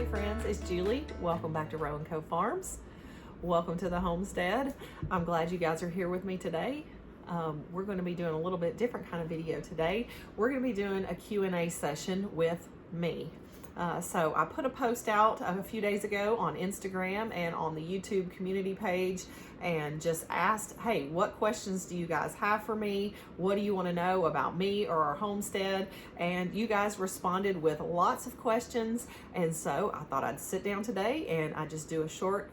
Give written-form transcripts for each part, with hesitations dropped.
Hey friends, it's Julie. Welcome back to Row & Co Farms. Welcome to the homestead. I'm glad you guys are here with me today. We're going to be doing a little bit different kind of video today. We're going to be doing a Q&A session with me. So I put a post out a few days ago on Instagram and on the YouTube community page and just asked, hey, what questions do you guys have for me? What do you want to know about me or our homestead? And you guys responded with lots of questions. And so I thought I'd sit down today and I just do a short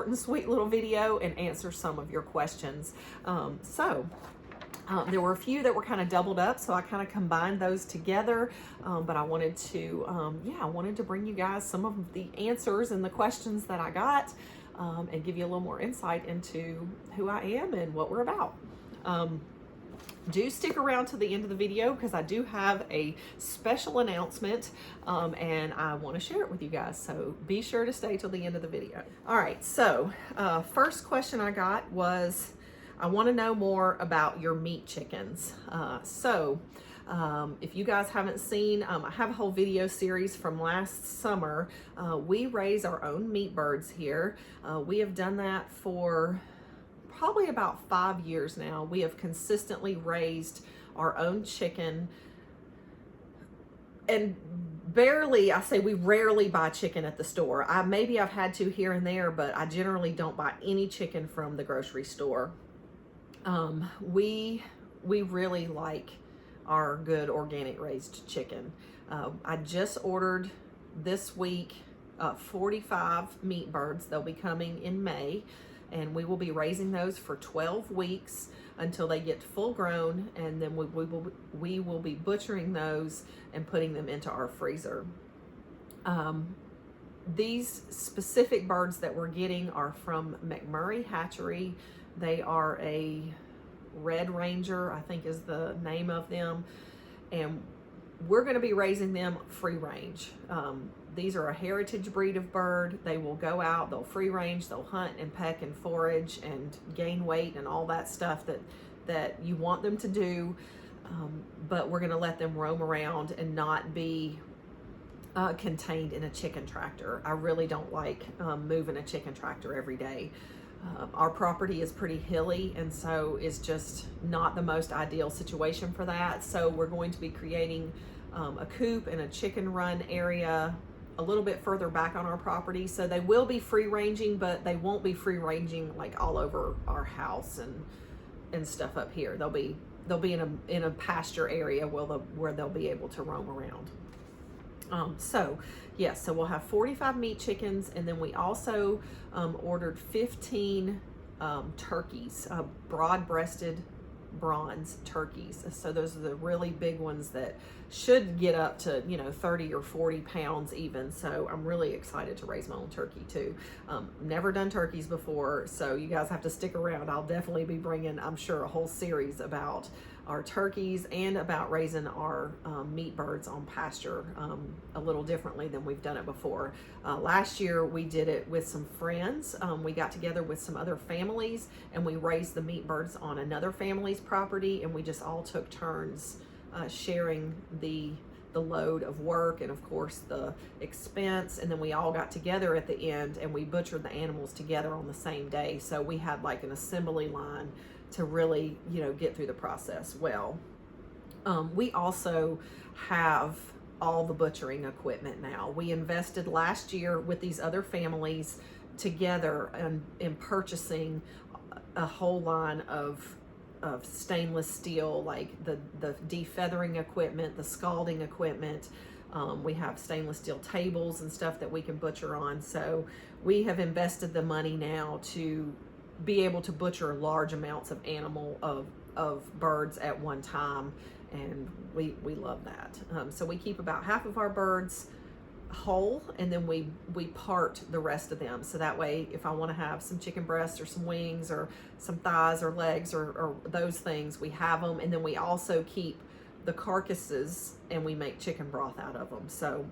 and sweet little video and answer some of your questions. There were a few that were kind of doubled up, so I kind of combined those together. But I wanted to bring you guys some of the answers and the questions that I got, and give you a little more insight into who I am and what we're about. Do stick around to the end of the video because I do have a special announcement, and I want to share it with you guys. So be sure to stay till the end of the video. All right, so first question I got was, I want to know more about your meat chickens. If you guys haven't seen, I have a whole video series from last summer. We raise our own meat birds here. We have done that for probably about 5 years now. We have consistently raised our own chicken, and we rarely buy chicken at the store. Maybe I've had to here and there, but I generally don't buy any chicken from the grocery store. We really like our good organic raised chicken. I just ordered this week 45 meat birds. They'll be coming in May, and we will be raising those for 12 weeks until they get full grown, and then we will be butchering those and putting them into our freezer. These specific birds that we're getting are from McMurray Hatchery. They are a Red Ranger, I think is the name of them, and we're going to be raising them free range. These are a heritage breed of bird. They will go out, they'll free range, they'll hunt and peck and forage and gain weight and all that stuff that you want them to do, but we're going to let them roam around and not be contained in a chicken tractor. I really don't like moving a chicken tractor every day. Our property is pretty hilly, and so it's just not the most ideal situation for that. So we're going to be creating a coop and a chicken run area a little bit further back on our property. So they will be free ranging, but they won't be free ranging like all over our house and stuff up here. They'll be in a pasture area where they'll be able to roam around. So we'll have 45 meat chickens, and then we also ordered 15 turkeys, broad-breasted bronze turkeys. So those are the really big ones that should get up to 30 or 40 pounds even. So I'm really excited to raise my own turkey too. Never done turkeys before, so you guys have to stick around. I'll definitely be bringing, I'm sure, a whole series about our turkeys and about raising our meat birds on pasture a little differently than we've done it before. Last year we did it with some friends. We got together with some other families and we raised the meat birds on another family's property, and we just all took turns sharing the load of work and of course the expense, and then we all got together at the end and we butchered the animals together on the same day. So we had like an assembly line to really get through the process well. We also have all the butchering equipment now. We invested last year with these other families together in purchasing a whole line of stainless steel, like the defeathering equipment, the scalding equipment. We have stainless steel tables and stuff that we can butcher on. So we have invested the money now to be able to butcher large amounts of birds at one time, and we love that. So we keep about half of our birds whole, and then we part the rest of them, so that way if I want to have some chicken breasts or some wings or some thighs or legs or those things, we have them. And then we also keep the carcasses and we make chicken broth out of them. So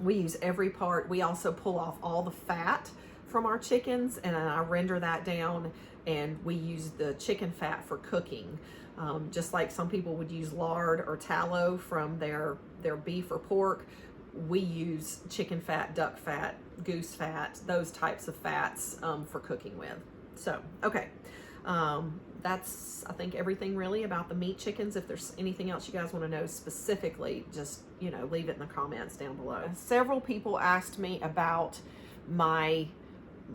we use every part. We also pull off all the fat from our chickens, and I render that down, and we use the chicken fat for cooking. Just like some people would use lard or tallow from their beef or pork, we use chicken fat, duck fat, goose fat, those types of fats for cooking with. So, okay. That's, I think, everything really about the meat chickens. If there's anything else you guys want to know specifically, just, you know, leave it in the comments down below. Several people asked me about my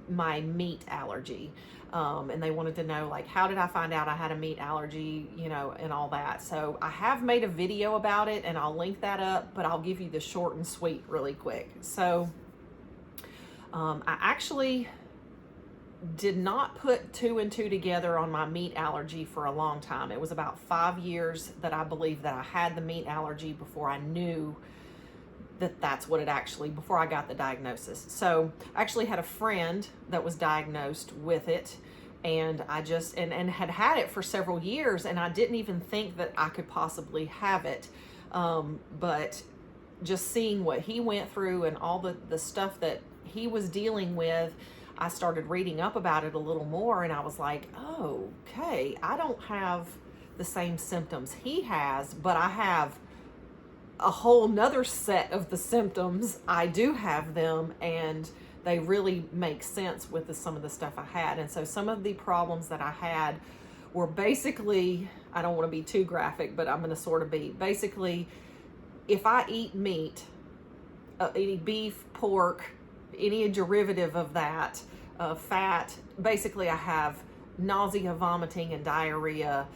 meat allergy. And they wanted to know, like, how did I find out I had a meat allergy, you know, and all that. So I have made a video about it, and I'll link that up, but I'll give you the short and sweet really quick. So I actually did not put 2 and 2 together on my meat allergy for a long time. It was about 5 years that I believed that I had the meat allergy before I knew that that's what it actually, before I got the diagnosis. So I actually had a friend that was diagnosed with it, and I just, and had it for several years, and I didn't even think that I could possibly have it. But just seeing what he went through and all the stuff that he was dealing with, I started reading up about it a little more, and I was like, oh, okay, I don't have the same symptoms he has, but I have a whole nother set of the symptoms. I do have them, and they really make sense with some of the stuff I had. And so some of the problems that I had were basically, I don't want to be too graphic, but I'm going to sort of be, basically, if I eat meat, any beef, pork, any derivative of that, fat, basically I have nausea, vomiting, and diarrhea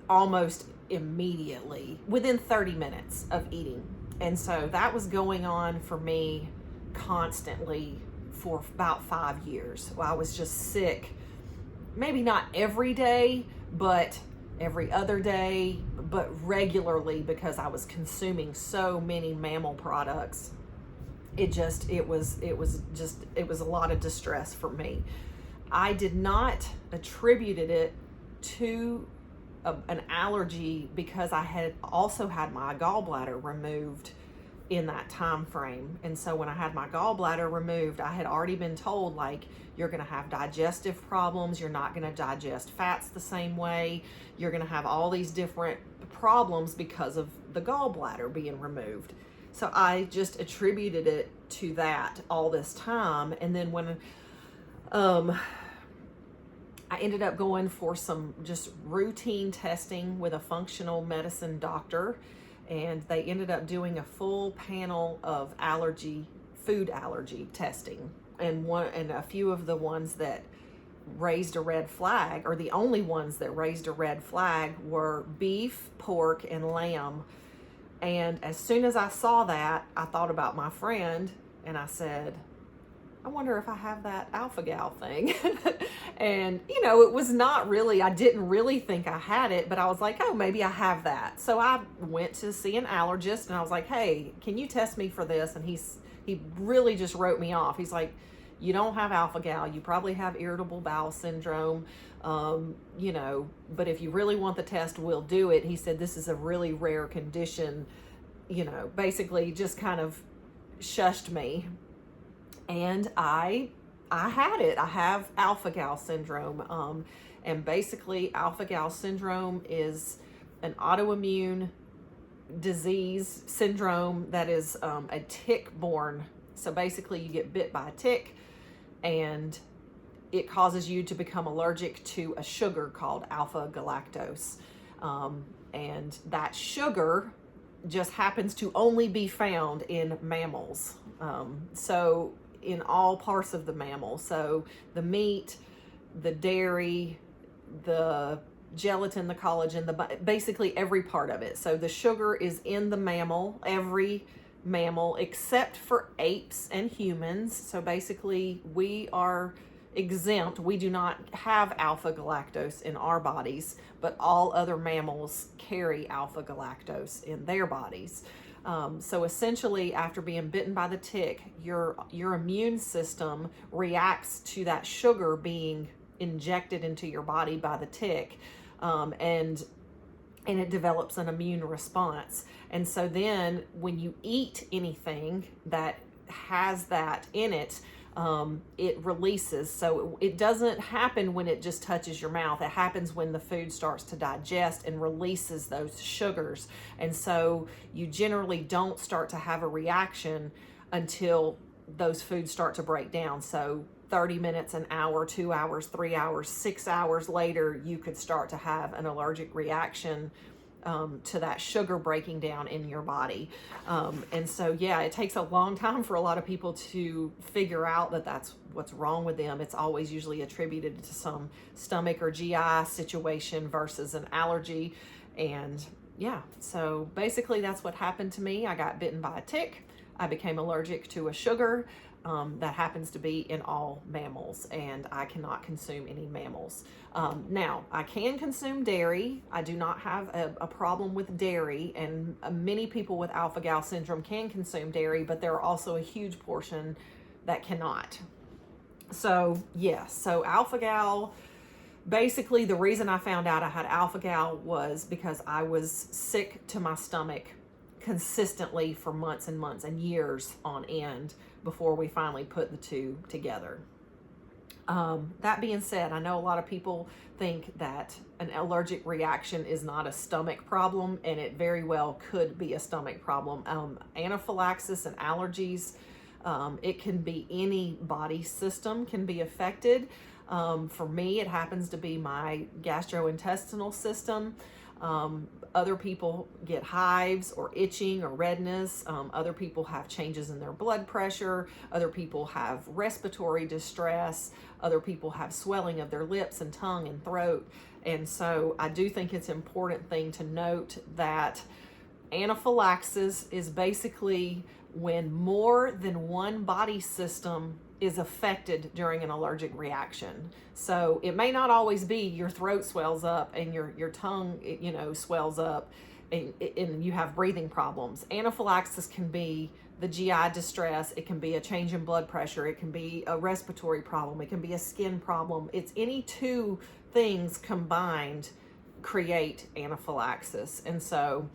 almost immediately within 30 minutes of eating. And so that was going on for me constantly for about 5 years. Well, I was just sick, maybe not every day, but every other day, but regularly, because I was consuming so many mammal products. It was a lot of distress for me. I did not attribute it to an allergy because I had also had my gallbladder removed in that time frame. And so when I had my gallbladder removed, I had already been told, like, you're going to have digestive problems, you're not going to digest fats the same way, you're going to have all these different problems because of the gallbladder being removed. So I just attributed it to that all this time. And then when I ended up going for some just routine testing with a functional medicine doctor, and they ended up doing a full panel of food allergy testing. And a few of the ones that raised a red flag, or the only ones that raised a red flag, were beef, pork, and lamb. And as soon as I saw that, I thought about my friend, and I said, I wonder if I have that AlphaGal thing. And, you know, it was not really, I didn't really think I had it, but I was like, oh, maybe I have that. So I went to see an allergist, and I was like, hey, can you test me for this? And he really just wrote me off. He's like, you don't have AlphaGal, you probably have irritable bowel syndrome, you know, but if you really want the test, we'll do it. He said, this is a really rare condition, you know, basically just kind of shushed me. And I had it. I have AlphaGal syndrome. And basically AlphaGal syndrome is an autoimmune disease syndrome that is a tick-borne. So basically you get bit by a tick, and it causes you to become allergic to a sugar called alpha-galactose. And that sugar just happens to only be found in mammals. So in all parts of the mammal. So the meat, the dairy, the gelatin, the collagen, basically every part of it. So the sugar is in the mammal, every mammal except for apes and humans. So basically we are exempt. We do not have alpha-galactose in our bodies, but all other mammals carry alpha-galactose in their bodies. So essentially, after being bitten by the tick, your immune system reacts to that sugar being injected into your body by the tick, and it develops an immune response. And so then when you eat anything that has that in it, it releases. So it doesn't happen when it just touches your mouth. It happens when the food starts to digest and releases those sugars. And so you generally don't start to have a reaction until those foods start to break down. So 30 minutes, an hour, 2 hours, 3 hours, 6 hours later, you could start to have an allergic reaction to that sugar breaking down in your body. And so, yeah, it takes a long time for a lot of people to figure out that that's what's wrong with them. It's always usually attributed to some stomach or GI situation versus an allergy. And yeah, so basically that's what happened to me. I got bitten by a tick. I became allergic to a sugar that happens to be in all mammals, and I cannot consume any mammals. Now, I can consume dairy. I do not have a problem with dairy, and many people with AlphaGal syndrome can consume dairy, but there are also a huge portion that cannot. So, yes, so AlphaGal, basically the reason I found out I had AlphaGal was because I was sick to my stomach consistently for months and months and years on end before we finally put the two together. That being said, I know a lot of people think that an allergic reaction is not a stomach problem, and it very well could be a stomach problem. Anaphylaxis and allergies, it can be any body system can be affected. For me, it happens to be my gastrointestinal system. Other people get hives or itching or redness. Other people have changes in their blood pressure. Other people have respiratory distress. Other people have swelling of their lips and tongue and throat. And so I do think it's an important thing to note that anaphylaxis is basically when more than one body system is affected during an allergic reaction. So it may not always be your throat swells up and your tongue, swells up and you have breathing problems. Anaphylaxis can be the GI distress. It can be a change in blood pressure. It can be a respiratory problem. It can be a skin problem. It's any two things combined create anaphylaxis. And so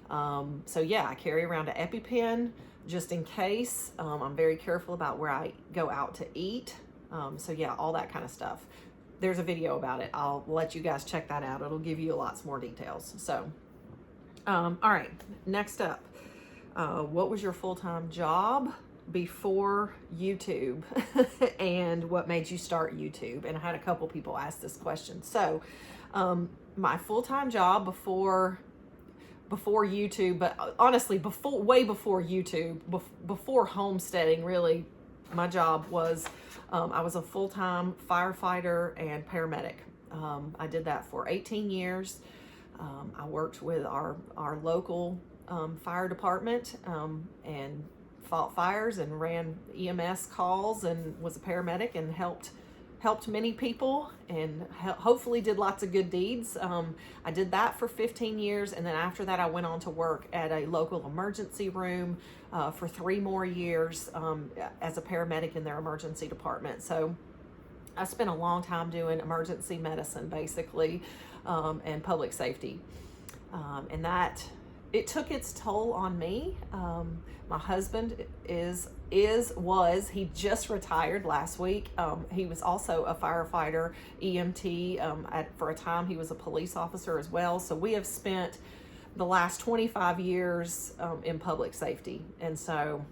yeah, I carry around an EpiPen just in case. I'm very careful about where I go out to eat. So yeah, all that kind of stuff. There's a video about it. I'll let you guys check that out. It'll give you lots more details. So, all right, next up, what was your full-time job before YouTube and what made you start YouTube? And I had a couple people ask this question. So, my full-time job before YouTube, but honestly, way before YouTube, before homesteading, really, my job was, I was a full-time firefighter and paramedic. I did that for 18 years. I worked with our local fire department and fought fires and ran EMS calls and was a paramedic and helped many people and hopefully did lots of good deeds. I did that for 15 years, and then after that I went on to work at a local emergency room for 3 more years as a paramedic in their emergency department. So I spent a long time doing emergency medicine basically, and public safety, and that it took its toll on me. My husband he just retired last week. He was also a firefighter, EMT. For a time, he was a police officer as well. So we have spent the last 25 years in public safety. And so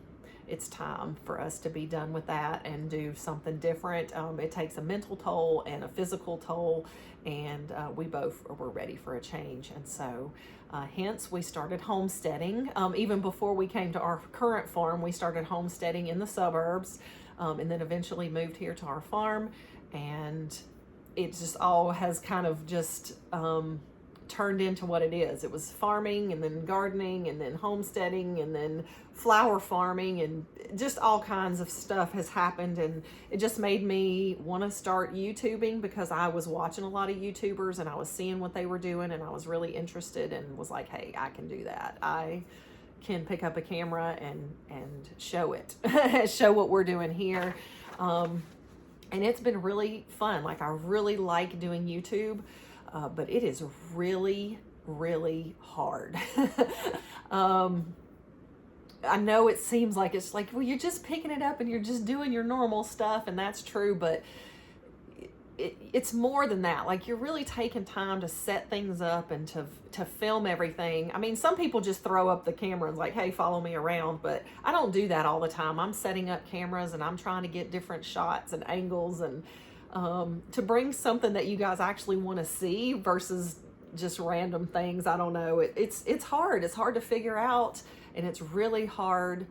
it's time for us to be done with that and do something different. It takes a mental toll and a physical toll, and we both were ready for a change. And so hence we started homesteading. Even before we came to our current farm, we started homesteading in the suburbs, and then eventually moved here to our farm. And it just all has kind of just turned into what it is. It was farming and then gardening and then homesteading and then flower farming, and just all kinds of stuff has happened, and it just made me want to start YouTubing because I was watching a lot of YouTubers and I was seeing what they were doing, and I was really interested and was like, hey, I can do that. I can pick up a camera and show it, show what we're doing here. And it's been really fun. Like, I really like doing YouTube. But it is really, really hard. I know it seems like it's like, well, you're just picking it up and you're just doing your normal stuff, and that's true, but it's more than that. Like, you're really taking time to set things up and to film everything. I mean, some people just throw up the camera and like, hey, follow me around, but I don't do that all the time. I'm setting up cameras and I'm trying to get different shots and angles, and to bring something that you guys actually want to see versus just random things. I don't know. It's hard. It's hard to figure out, and it's really hard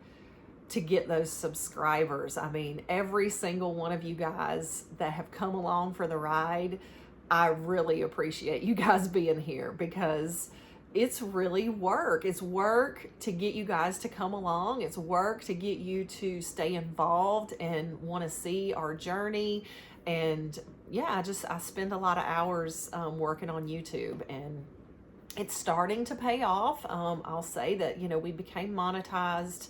to get those subscribers. I mean, every single one of you guys that have come along for the ride, I really appreciate you guys being here, because it's really work. It's work to get you guys to come along. It's work to get you to stay involved and want to see our journey. And yeah, I spend a lot of hours working on YouTube, and it's starting to pay off. I'll say that, we became monetized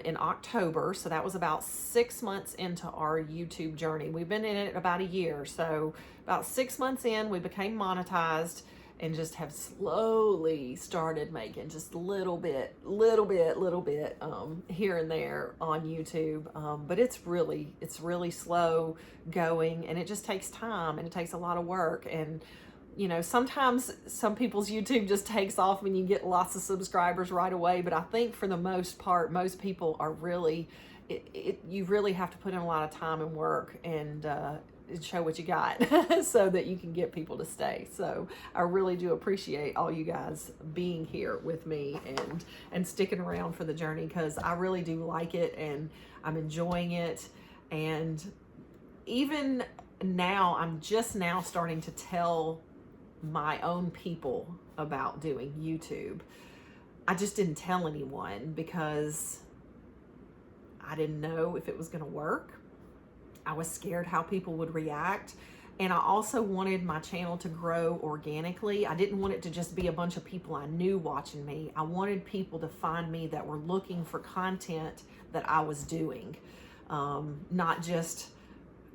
in October. So that was about 6 months into our YouTube journey. We've been in it about a year. So about 6 months in, we became monetized, and just have slowly started making just little bit here and there on YouTube. But it's really slow going, and it just takes time, and it takes a lot of work. And sometimes some people's YouTube just takes off when you get lots of subscribers right away. But I think for the most part, most people are really, you really have to put in a lot of time and work, and show what you got so that you can get people to stay. So I really do appreciate all you guys being here with me and sticking around for the journey, because I really do like it, and I'm enjoying it. And even now, I'm just now starting to tell my own people about doing YouTube. I just didn't tell anyone because I didn't know if it was going to work. I was scared how people would react. And I also wanted my channel to grow organically. I didn't want it to just be a bunch of people I knew watching me. I wanted people to find me that were looking for content that I was doing. Not just,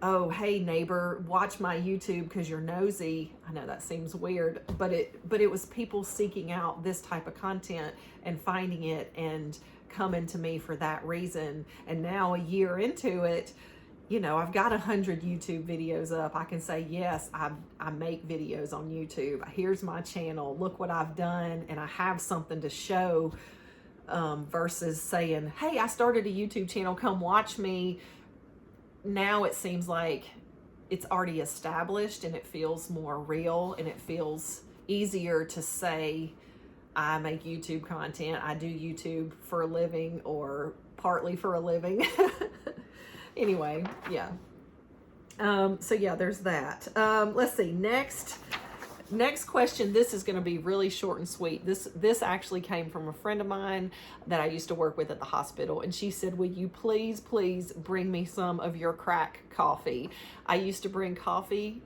oh, hey neighbor, watch my YouTube because you're nosy. I know that seems weird, but it was people seeking out this type of content and finding it and coming to me for that reason. And now, a year into it, I've got 100 YouTube videos up. I can say, yes, I make videos on YouTube. Here's my channel. Look what I've done. And I have something to show, versus saying, hey, I started a YouTube channel, come watch me. Now it seems like it's already established, and it feels more real, and it feels easier to say, I make YouTube content. I do YouTube for a living, or partly for a living. Anyway, yeah. So yeah, there's that. Let's see. Next question. This is going to be really short and sweet. This actually came from a friend of mine that I used to work with at the hospital, and she said, will you please bring me some of your crack coffee? I used to bring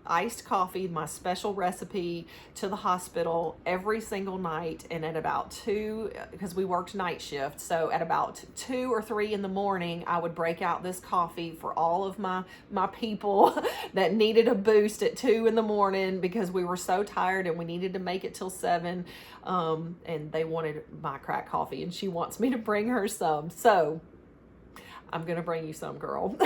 iced coffee, my special recipe, to the hospital every single night. And at about 2, because we worked night shift, so at about 2 or 3 in the morning, I would break out this coffee for all of my people that needed a boost at 2 in the morning, because we were so tired and we needed to make it till 7. And they wanted my crack coffee, and she wants me to bring her some. So I'm going to bring you some, girl.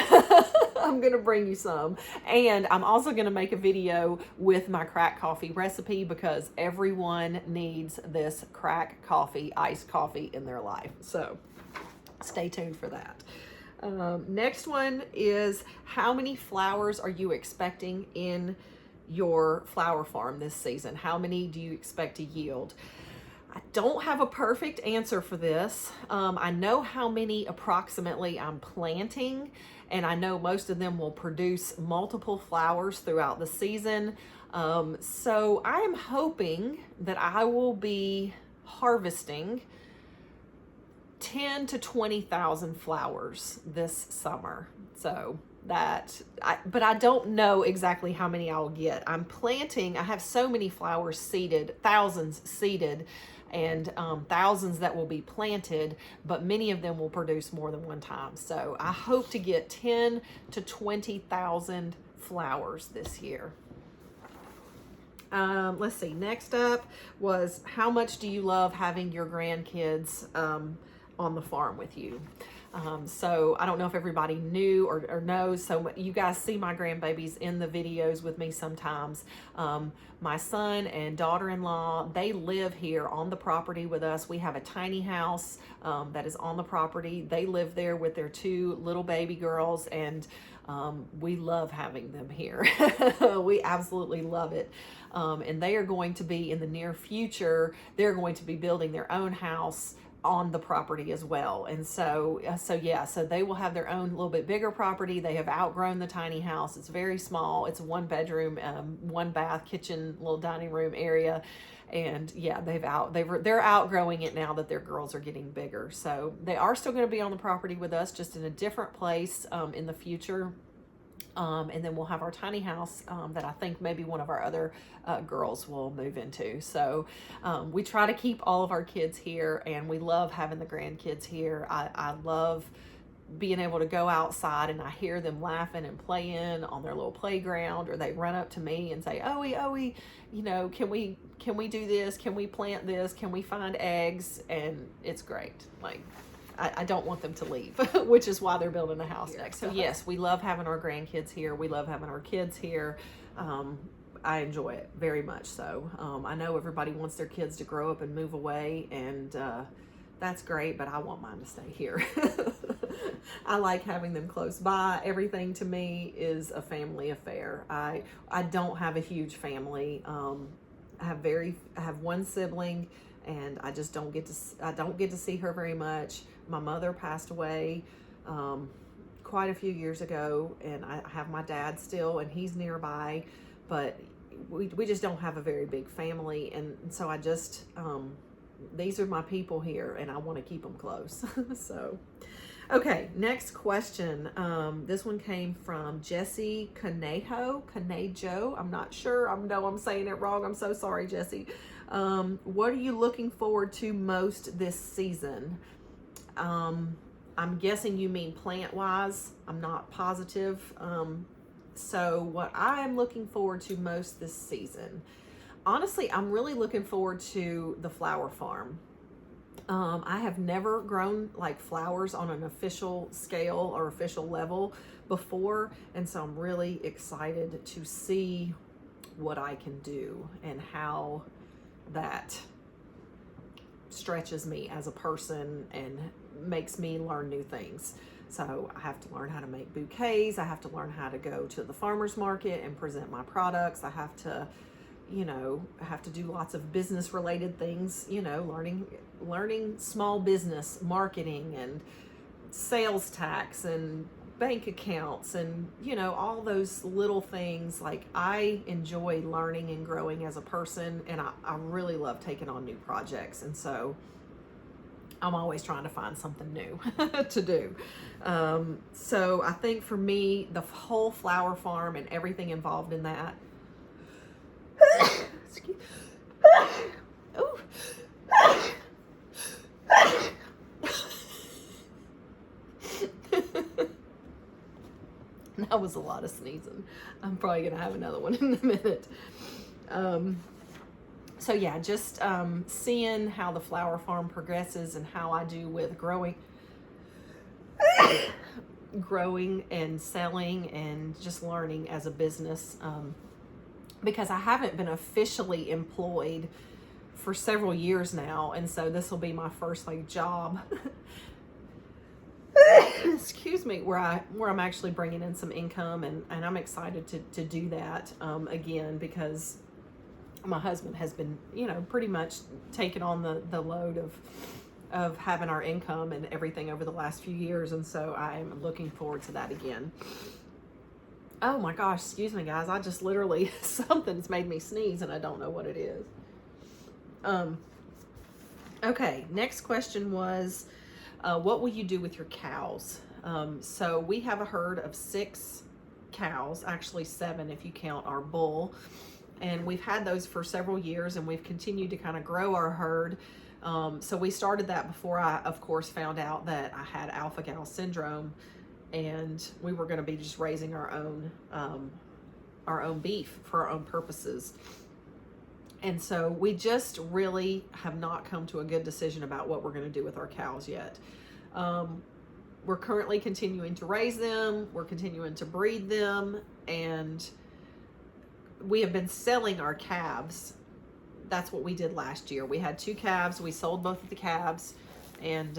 I'm going to bring you some. And I'm also going to make a video with my crack coffee recipe, because everyone needs this crack coffee, iced coffee in their life. So stay tuned for that. Next one is, how many flowers are you expecting in your flower farm this season? How many do you expect to yield? I don't have a perfect answer for this. I know how many approximately I'm planting, and I know most of them will produce multiple flowers throughout the season. So I am hoping that I will be harvesting 10 to 20,000 flowers this summer. So but I don't know exactly how many I'll get. I'm planting, I have so many flowers seeded, thousands seeded, and thousands that will be planted, but many of them will produce more than one time. So I hope to get 10 to 20,000 flowers this year. Let's see, next up was, how much do you love having your grandkids on the farm with you. So I don't know if everybody knew or knows. So you guys see my grandbabies in the videos with me sometimes. My son and daughter-in-law, they live here on the property with us. We have a tiny house that is on the property. They live there with their 2 little baby girls, and we love having them here. We absolutely love it. And they are going to be, in the near future, they're going to be building their own house on the property as well. And so they will have their own little bit bigger property. They have outgrown the tiny house. It's very small. It's a 1 bedroom, 1 bath, kitchen, little dining room area. And yeah, they're outgrowing it now that their girls are getting bigger. So they are still going to be on the property with us, just in a different place in the future. And then we'll have our tiny house that I think maybe one of our other girls will move into. So we try to keep all of our kids here, and we love having the grandkids here. I love being able to go outside and I hear them laughing and playing on their little playground, or they run up to me and say, "Owie, you know, can we do this? Can we plant this? Can we find eggs?" And it's great. Like, I don't want them to leave, which is why they're building a house next. So yes, we love having our grandkids here. We love having our kids here. I enjoy it very much so. I know everybody wants their kids to grow up and move away, and that's great, but I want mine to stay here. I like having them close by. Everything to me is a family affair. I don't have a huge family. I have 1 sibling, and I just don't get to see her very much. My mother passed away quite a few years ago, and I have my dad still, and he's nearby, but we just don't have a very big family, and so I just these are my people here, and I want to keep them close. So okay, next question. This one came from Jessie Canejo. I'm not sure. I know I'm saying it wrong. I'm so sorry, Jessie. What are you looking forward to most this season? I'm guessing you mean plant-wise. I'm not positive. So what I am looking forward to most this season, honestly, I'm really looking forward to the flower farm. I have never grown like flowers on an official scale or official level before, and so I'm really excited to see what I can do and how that stretches me as a person and makes me learn new things. So I have to learn how to make bouquets. I have to learn how to go to the farmer's market and present my products. I have to, do lots of business related things, learning small business marketing and sales tax and bank accounts and, all those little things. Like, I enjoy learning and growing as a person, and I really love taking on new projects. And so I'm always trying to find something new to do. So I think for me, the whole flower farm and everything involved in that. Ooh. That was a lot of sneezing. I'm probably gonna have another one in a minute. So yeah, just seeing how the flower farm progresses and how I do with growing and selling and just learning as a business, because I haven't been officially employed for several years now, and so this will be my first job excuse me, where I'm actually bringing in some income, and I'm excited to do that again, because my husband has been, pretty much taking on the load of having our income and everything over the last few years. And so I'm looking forward to that again. Oh my gosh, excuse me guys. I just literally, something's made me sneeze and I don't know what it is. Okay, next question was, what will you do with your cows? So we have a herd of 6 cows, actually 7 if you count our bull. And we've had those for several years, and we've continued to kind of grow our herd. So we started that before I, of course, found out that I had AlphaGal Syndrome, and we were going to be just raising our own beef for our own purposes. And so we just really have not come to a good decision about what we're going to do with our cows yet. We're currently continuing to raise them. We're continuing to breed them. And we have been selling our calves. That's what we did last year. We had 2 calves. We sold both of the calves. And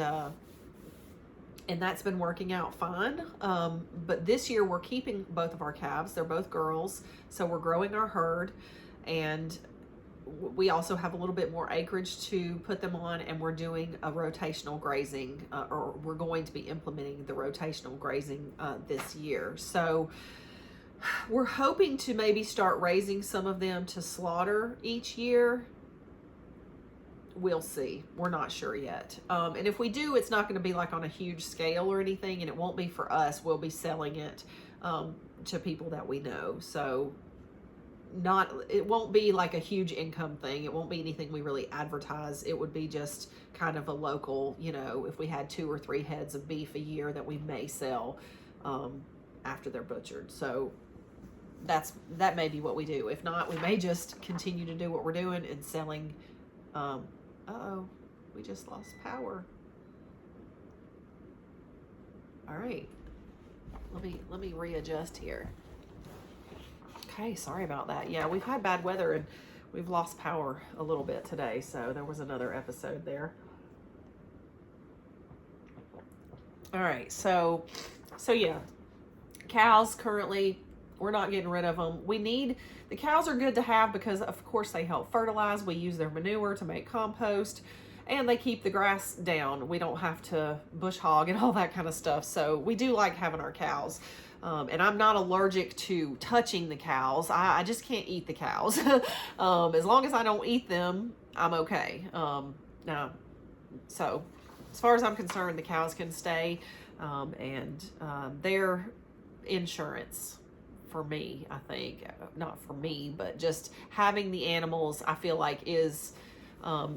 that's been working out fine. But this year we're keeping both of our calves. They're both girls. So we're growing our herd. And we also have a little bit more acreage to put them on, and we're doing a rotational grazing, or we're going to be implementing the rotational grazing this year. So we're hoping to maybe start raising some of them to slaughter each year. We'll see. We're not sure yet. And if we do, it's not going to be like on a huge scale or anything, and it won't be for us. We'll be selling it to people that we know. So it won't be like a huge income thing. It won't be anything we really advertise. It would be just kind of a local, if we had 2 or 3 heads of beef a year that we may sell after they're butchered. So that may be what we do. If not, we may just continue to do what we're doing and selling. Uh-oh, we just lost power. All right, let me readjust here. Okay, sorry about that. Yeah, we've had bad weather and we've lost power a little bit today, so there was another episode there. All right, so yeah, cows currently, we're not getting rid of them. The cows are good to have because of course they help fertilize. We use their manure to make compost, and they keep the grass down. We don't have to bush hog and all that kind of stuff. So we do like having our cows. And I'm not allergic to touching the cows. I just can't eat the cows. As long as I don't eat them, I'm okay. So as far as I'm concerned, the cows can stay. And their insurance for me, I think, not for me, but just having the animals, I feel like is,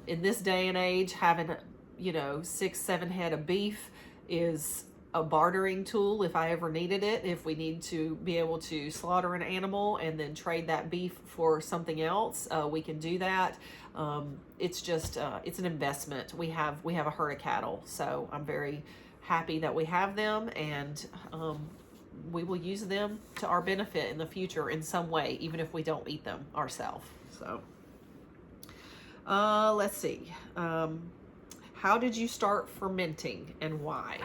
in this day and age, having, 6-7 head of beef is a bartering tool if I ever needed it. If we need to be able to slaughter an animal and then trade that beef for something else, we can do that. It's just it's an investment. We have a herd of cattle, so I'm very happy that we have them, and we will use them to our benefit in the future in some way, even if we don't eat them ourselves. So let's see. How did you start fermenting and why?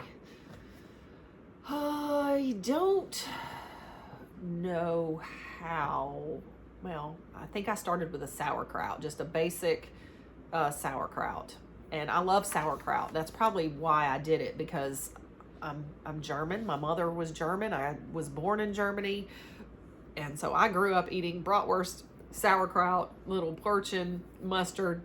I don't know how. Well, I think I started with a sauerkraut, just a basic sauerkraut. And I love sauerkraut. That's probably why I did it, because I'm German. My mother was German. I was born in Germany. And so I grew up eating bratwurst, sauerkraut, little Plurchen, mustard,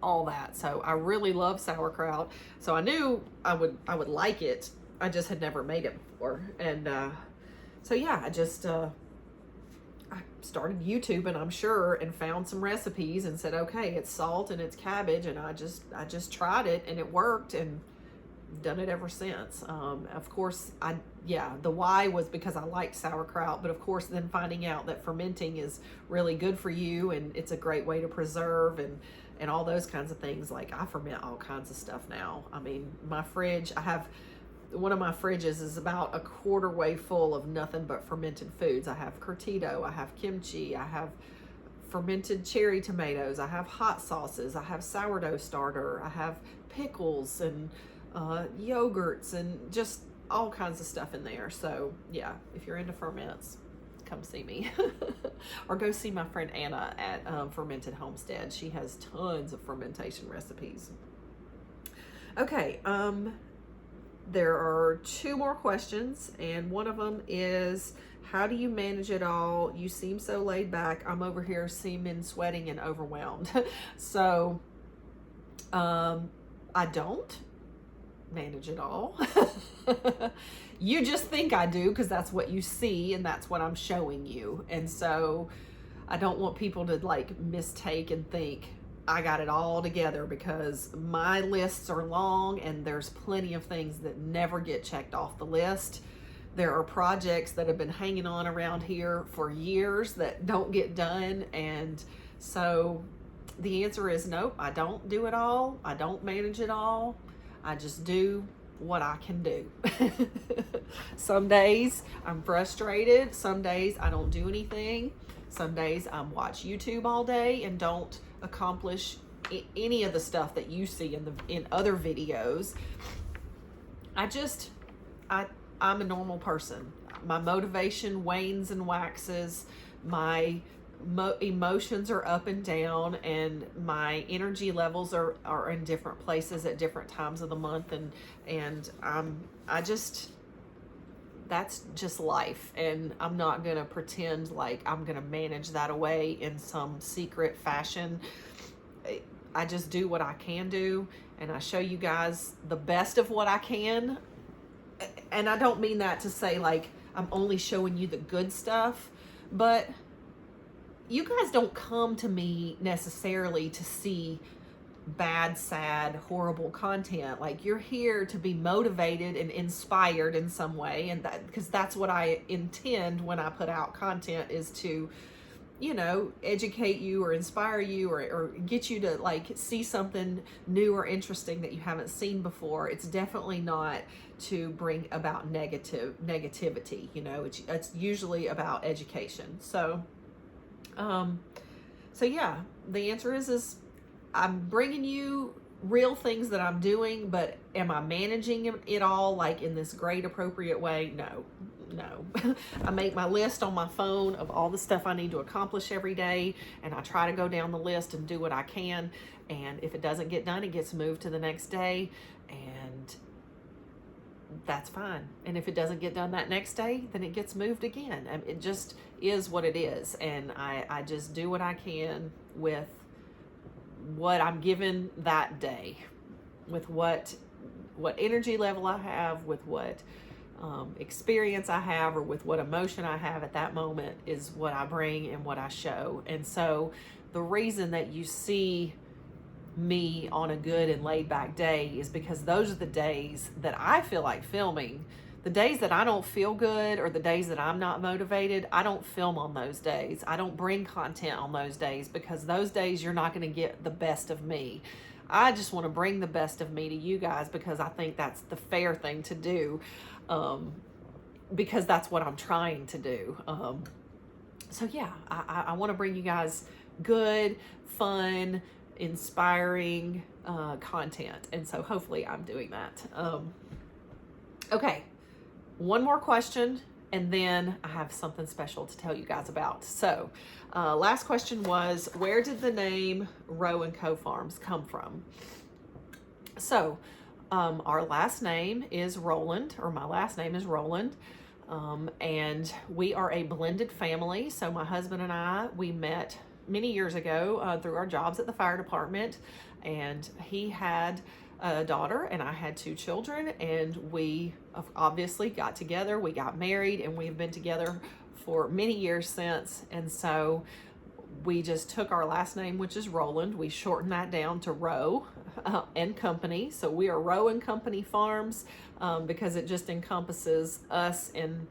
all that. So I really love sauerkraut. So I knew I would like it. I just had never made it before. And so yeah, I just I started YouTubing, I'm sure, and found some recipes and said, okay, it's salt and it's cabbage, and I just tried it and it worked, and done it ever since. Of course, the why was because I liked sauerkraut, but of course then finding out that fermenting is really good for you and it's a great way to preserve and all those kinds of things. Like, I ferment all kinds of stuff now. I mean, my fridge, one of my fridges is about a quarter way full of nothing but fermented foods. I have curtido, I have kimchi, I have fermented cherry tomatoes, I have hot sauces, I have sourdough starter, I have pickles and yogurts and just all kinds of stuff in there. So yeah, if you're into ferments, come see me. Or go see my friend Anna at Fermented Homestead. She has tons of fermentation recipes. Okay, there are 2 more questions, and one of them is, how do you manage it all? You seem so laid back. I'm over here seeming sweating and overwhelmed. So I don't manage it all. You just think I do because that's what you see and that's what I'm showing you. And so I don't want people to like mistake and think I got it all together, because my lists are long and there's plenty of things that never get checked off the list. There are projects that have been hanging on around here for years that don't get done. And so the answer is nope, I don't do it all. I don't manage it all. I just do what I can do. Some days I'm frustrated. Some days I don't do anything. Some days I watch YouTube all day and don't accomplish any of the stuff that you see in other videos. I'm a normal person. My motivation wanes and waxes. My emotions are up and down, and my energy levels are in different places at different times of the month, and that's just life, and I'm not gonna pretend like I'm gonna manage that away in some secret fashion. I just do what I can do, and I show you guys the best of what I can. And I don't mean that to say like I'm only showing you the good stuff, but you guys don't come to me necessarily to see bad, sad, horrible content. Like, you're here to be motivated and inspired in some way, and that, because that's what I intend when I put out content, is to, you know, educate you or inspire you, or get you to like see something new or interesting that you haven't seen before. It's definitely not to bring about negativity. You know, it's usually about education. So yeah, the answer is I'm bringing you real things that I'm doing, but am I managing it all like in this great appropriate way? No. I make my list on my phone of all the stuff I need to accomplish every day, and I try to go down the list and do what I can. And if it doesn't get done, it gets moved to the next day, and that's fine. And if it doesn't get done that next day, then it gets moved again. It just is what it is. And I just do what I can with what I'm given that day, with what energy level I have, with what experience I have, or with what emotion I have at that moment, is what I bring and what I show. And so the reason that you see me on a good and laid back day is because those are the days that I feel like filming. The days that I don't feel good, or the days that I'm not motivated, I don't film on those days. I don't bring content on those days, because those days you're not going to get the best of me. I just want to bring the best of me to you guys, because I think that's the fair thing to do, because that's what I'm trying to do. So yeah, I want to bring you guys good, fun, inspiring content, and so hopefully I'm doing that. Okay, one more question, and then I have something special to tell you guys about. So last question was, where did the name Roe & Co Farms come from? So our last name is Rowland, or my last name is Rowland, and we are a blended family. So my husband and I, we met many years ago through our jobs at the fire department, and he had a daughter and I had 2 children, and we obviously got together, we got married, and we've been together for many years since. And so we just took our last name, which is Rowland, we shortened that down to Roe and Company. So we are Roe & Company Farms, because it just encompasses us and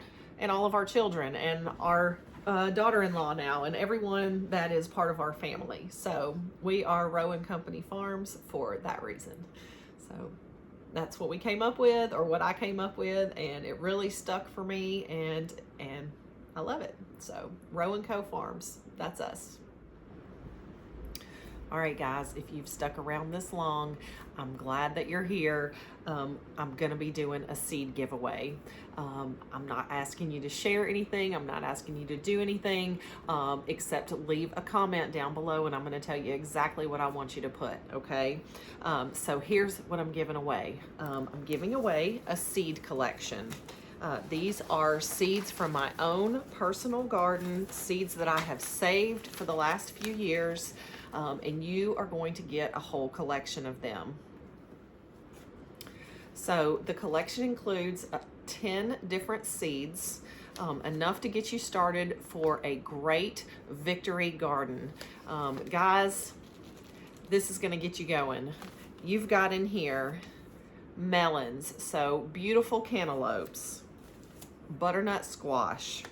all of our children, and our daughter-in-law now, and everyone that is part of our family. So we are Roe & Company Farms for that reason. So that's what we came up with, or what I came up with, and it really stuck for me, and I love it. So Roe & Co Farms, that's us. All right, guys, if you've stuck around this long, I'm glad that you're here. I'm going to be doing a seed giveaway. I'm not asking you to share anything. I'm not asking you to do anything, except to leave a comment down below, and I'm going to tell you exactly what I want you to put, okay? So here's what I'm giving away. I'm giving away a seed collection. These are seeds from my own personal garden, seeds that I have saved for the last few years, and you are going to get a whole collection of them. So the collection includes 10 different seeds, enough to get you started for a great victory garden. Guys, this is going to get you going. You've got in here melons, so beautiful cantaloupes, butternut squash,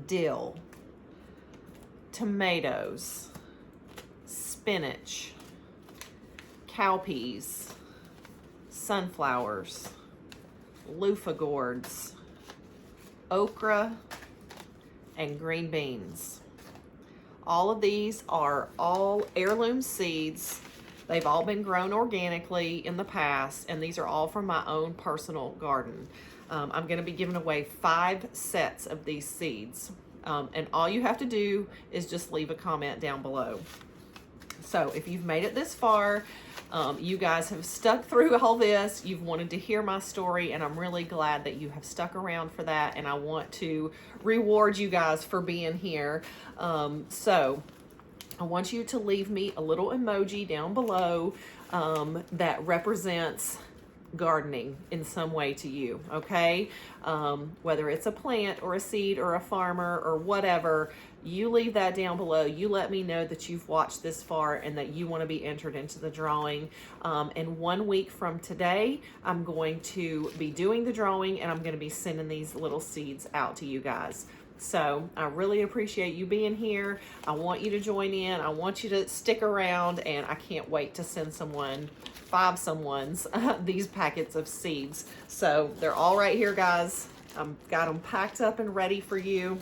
dill, tomatoes, spinach, cowpeas, sunflowers, loofah gourds, okra, and green beans. All of these are all heirloom seeds. They've all been grown organically in the past, and these are all from my own personal garden. I'm going to be giving away 5 sets of these seeds, and all you have to do is just leave a comment down below. So if you've made it this far, you guys have stuck through all this, you've wanted to hear my story, and I'm really glad that you have stuck around for that, and I want to reward you guys for being here. So I want you to leave me a little emoji down below that represents gardening in some way to you, okay? Whether it's a plant or a seed or a farmer or whatever, you leave that down below. You let me know that you've watched this far and that you want to be entered into the drawing. And 1 week from today, I'm going to be doing the drawing, and I'm going to be sending these little seeds out to you guys. So I really appreciate you being here. I want you to join in. I want you to stick around, and I can't wait to send 5 someones these packets of seeds. So they're all right here, guys. I've got them packed up and ready for you.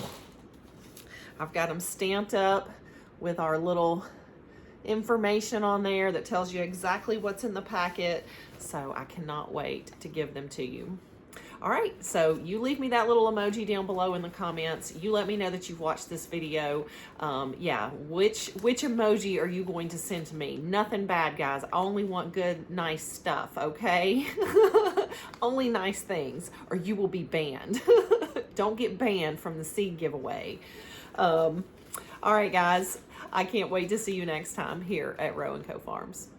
I've got them stamped up with our little information on there that tells you exactly what's in the packet. So I cannot wait to give them to you. All right, so you leave me that little emoji down below in the comments. You let me know that you've watched this video. Yeah, which emoji are you going to send to me? Nothing bad, guys. I only want good, nice stuff, okay? Only nice things, or you will be banned. Don't get banned from the seed giveaway. All right, guys, I can't wait to see you next time here at Row & Co Farms.